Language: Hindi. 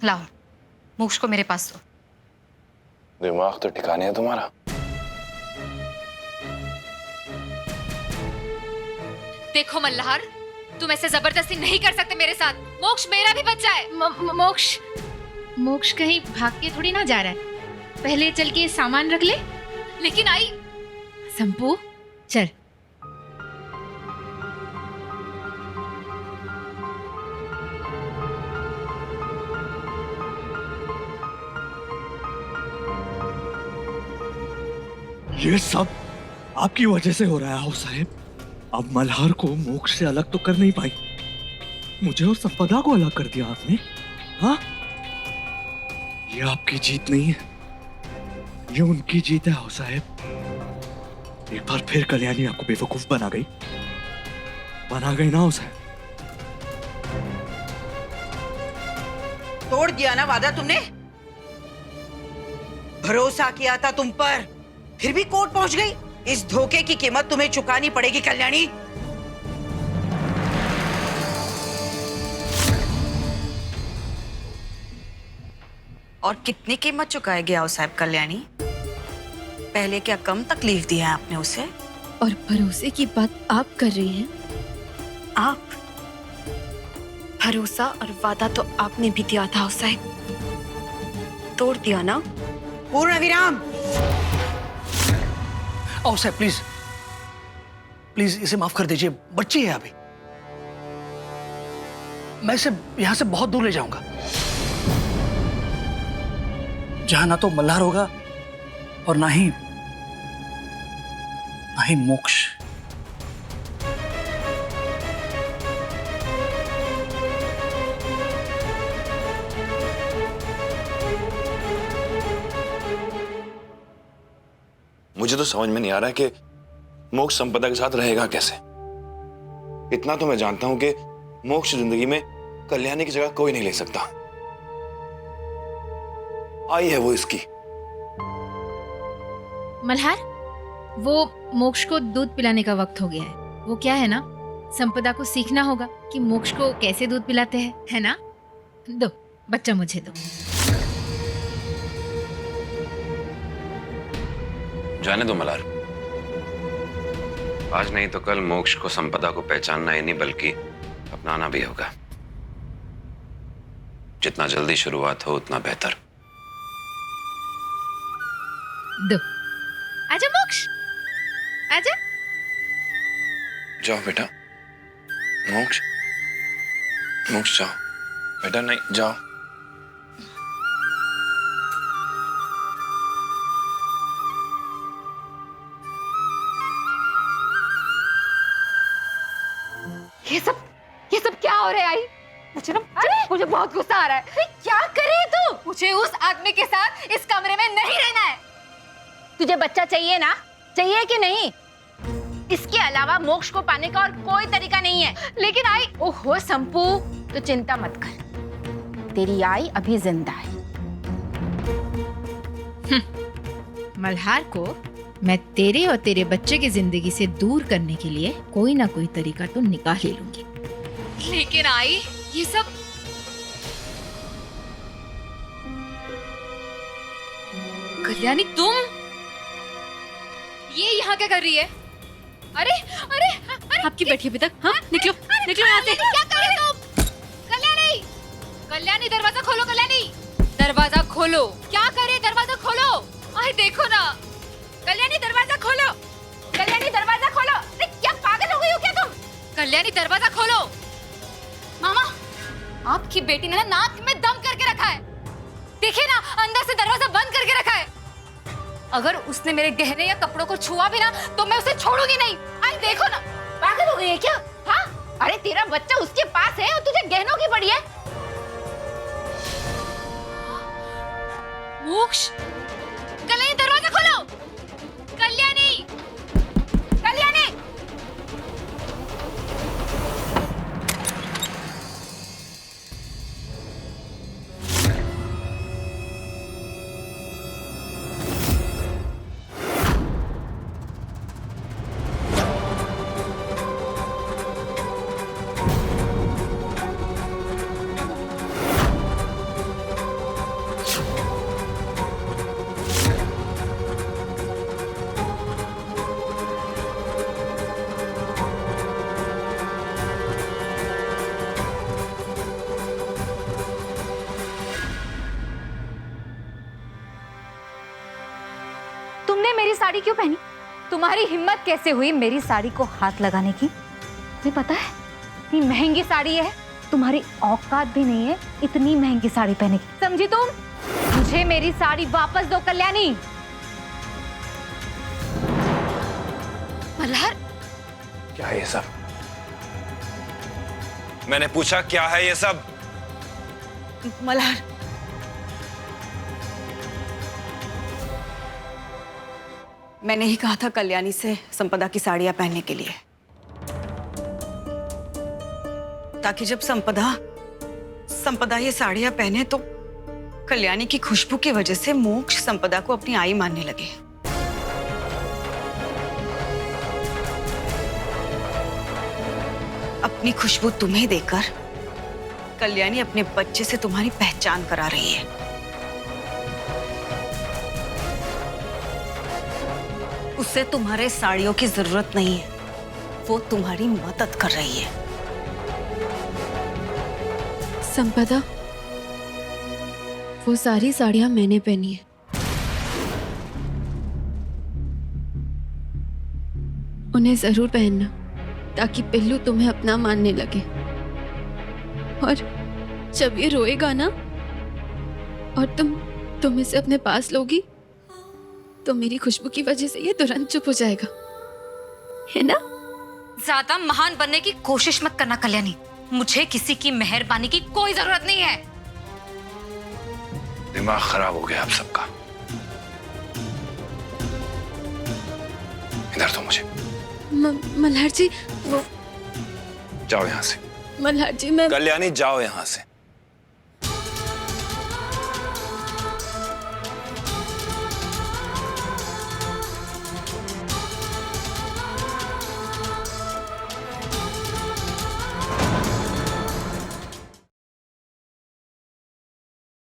लाओ, मोक्ष को मेरे पास दो। दिमाग तो ठिकाने है तुम्हारा। देखो मल्हार, तुम ऐसे जबरदस्ती नहीं कर सकते मेरे साथ। मोक्ष मेरा भी बच्चा है। मोक्ष कहीं भाग के थोड़ी ना जा रहा है। पहले चल के सामान रख ले। लेकिन आई, संपू चल। ये सब आपकी वजह से हो रहा है हाउस साहब। अब मल्हार को मोक्ष से अलग तो कर नहीं पाई, मुझे और संपदा को अलग कर दिया आपने। हाँ, ये आपकी जीत नहीं है, ये उनकी जीत है हाउस साहब। एक बार फिर कल्याणी आपको बेवकूफ बना गई ना हाउस साहब। तोड़ दिया ना वादा तुमने। भरोसा किया था तुम पर, फिर भी कोर्ट पहुंच गई। इस धोखे की कीमत तुम्हें चुकानी पड़ेगी कल्याणी। और कितनी कीमत चुकाएगी आओ साहब कल्याणी? पहले क्या कम तकलीफ दी है आपने उसे? और भरोसे की बात आप कर रही हैं? आप? भरोसा और वादा तो आपने भी दिया था साहब, तोड़ दिया ना। पूर्ण विराम। आओ साहब प्लीज प्लीज इसे माफ कर दीजिए, बच्ची है अभी। मैं इसे यहां से बहुत दूर ले जाऊंगा, जहां ना तो मल्हार होगा और ना ही मोक्ष। मुझे तो समझ में नहीं आ रहा है कि मोक्ष संपदा के साथ रहेगा कैसे। इतना तो मैं जानता हूं कि मोक्ष जिंदगी में कल्याणी की जगह कोई नहीं ले सकता। आई है वो इसकी। मल्हार, वो मोक्ष को दूध पिलाने का वक्त हो गया है। वो क्या है ना, संपदा को सीखना होगा कि मोक्ष को कैसे दूध पिलाते हैं, है ना? दो, बच्चा मुझे दो। जाने दो मल्हार, आज नहीं तो कल मोक्ष को संपदा को पहचानना ही नहीं बल्कि अपनाना भी होगा। जितना जल्दी शुरुआत हो उतना बेहतर। दो। आजा मोक्ष, आजा। जाओ बेटा। मोक्ष, मोक्ष जाओ बेटा। नहीं, जाओ। ये सब क्या हो रहा है आई? मुझे बहुत गुस्सा आ रहा है। क्या कर रही है तू? मुझे उस आदमी के साथ इस कमरे में नहीं रहना है। तुझे बच्चा चाहिए ना? चाहिए कि नहीं? इसके अलावा मोक्ष को पाने का और कोई तरीका नहीं है। लेकिन आई, ओहो संपू, तो चिंता मत कर, तेरी आई अभी जिंदा है। मल्हार को मैं तेरे और तेरे बच्चे की जिंदगी से दूर करने के लिए कोई ना कोई तरीका तो निकाल ही लूंगी। लेकिन आई, ये सब कल्याणी, तुम ये यहाँ क्या कर रही है? अरे अरे अरे, आपकी बैठी अभी तक? हाँ, निकलो निकलो यहाँ से। क्या कर रही हो तुम? कल्याणी, कल्याणी दरवाजा खोलो। कल्याणी दरवाजा खोलो। क्या कर रही है? दरवाजा खोलो। अरे देखो ना, कल्याणी दरवाजा खोलो। कल्याणी दरवाजा खोलो। अरे क्या पागल हो गई हो क्या तुम? कल्याणी दरवाजा खोलो। मामा, आपकी बेटी ने ना नाक में दम करके रखा है। देखिए ना, अंदर से दरवाजा बंद करके रखा है। अगर उसने मेरे गहने या कपड़ों को छुआ भी ना तो मैं उसे छोड़ूंगी नहीं। आई देखो ना, पागल हो गई है क्या? हाँ, अरे तेरा बच्चा उसके पास है और तुझे गहनों की पड़ी है। मोक्ष, कल्याणी दरवाजा खोलो। कल्याणी, कल्याणी, तुमने मेरी साड़ी क्यों पहनी? तुम्हारी हिम्मत कैसे हुई मेरी साड़ी को हाथ लगाने की? तुम्हें पता है इतनी महंगी साड़ी है, तुम्हारी औकात भी नहीं है इतनी महंगी साड़ी पहने की, समझी तुम? मुझे मेरी साड़ी वापस दो कल्याणी। मल्हार, क्या है ये सब? मैंने पूछा क्या है ये सब? मल्हार, मैंने ही कहा था कल्याणी से संपदा की साड़ियां पहनने के लिए, ताकि जब संपदा ये साड़ियां पहने तो कल्याणी की खुशबू की वजह से मोक्ष संपदा को अपनी आई मानने लगे। अपनी खुशबू तुम्हें देकर कल्याणी अपने बच्चे से तुम्हारी पहचान करा रही है। उसे तुम्हारे साड़ियों की जरूरत नहीं है, वो तुम्हारी मदद कर रही है। संपदा, वो सारी साड़ियां मैंने पहनी है। उन्हें जरूर पहनना ताकि पिल्लू तुम्हें अपना मानने लगे। और जब ये रोएगा ना और तुम इसे अपने पास लोगी तो मेरी खुशबू की वजह से ये तुरंत चुप हो जाएगा, है ना? ज्यादा महान बनने की कोशिश मत करना कल्याणी, मुझे किसी की मेहरबानी की कोई जरूरत नहीं है। दिमाग खराब हो गया आप सबका। इधर तो मुझे। मल्हार जी, वो जाओ यहां से। मल्हार जी, मैं कल्याणी जाओ यहां से।